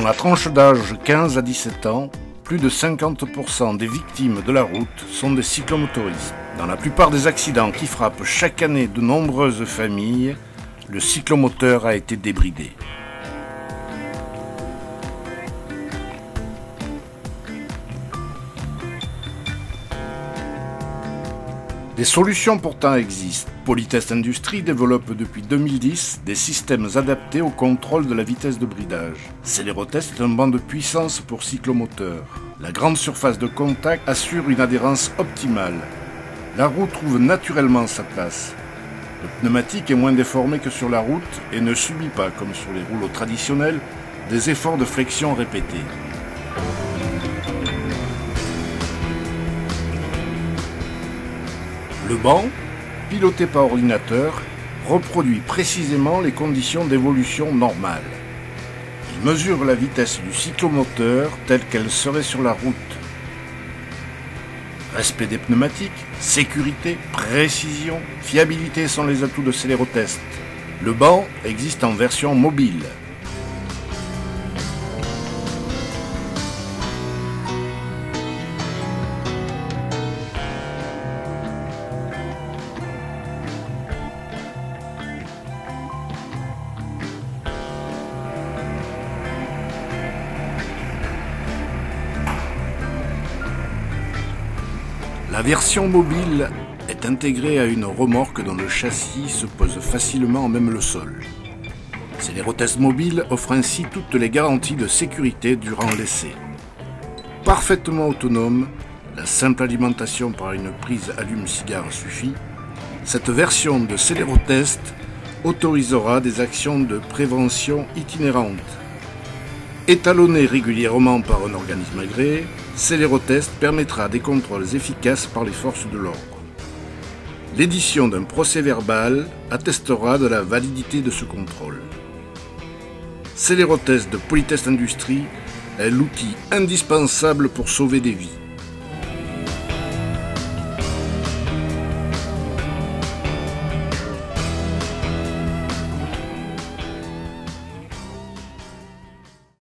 Dans la tranche d'âge 15 à 17 ans, plus de 50% des victimes de la route sont des cyclomotoristes. Dans la plupart des accidents qui frappent chaque année de nombreuses familles, le cyclomoteur a été débridé. Des solutions pourtant existent. Polytest Industrie développe depuis 2010 des systèmes adaptés au contrôle de la vitesse de bridage. Célérotest est un banc de puissance pour cyclomoteurs. La grande surface de contact assure une adhérence optimale. La roue trouve naturellement sa place. Le pneumatique est moins déformé que sur la route et ne subit pas, comme sur les rouleaux traditionnels, des efforts de flexion répétés. Le banc, piloté par ordinateur, reproduit précisément les conditions d'évolution normales. Il mesure la vitesse du cyclomoteur telle qu'elle serait sur la route. Respect des pneumatiques, sécurité, précision, fiabilité sont les atouts de Célérotest. Le banc existe en version mobile. La version mobile est intégrée à une remorque dont le châssis se pose facilement même le sol. Célérotest mobile offre ainsi toutes les garanties de sécurité durant l'essai. Parfaitement autonome, la simple alimentation par une prise allume-cigare suffit. Cette version de Célérotest autorisera des actions de prévention itinérantes. Étalonné régulièrement par un organisme agréé, Célérotest permettra des contrôles efficaces par les forces de l'ordre. L'édition d'un procès-verbal attestera de la validité de ce contrôle. Célérotest de Polytest Industrie est l'outil indispensable pour sauver des vies.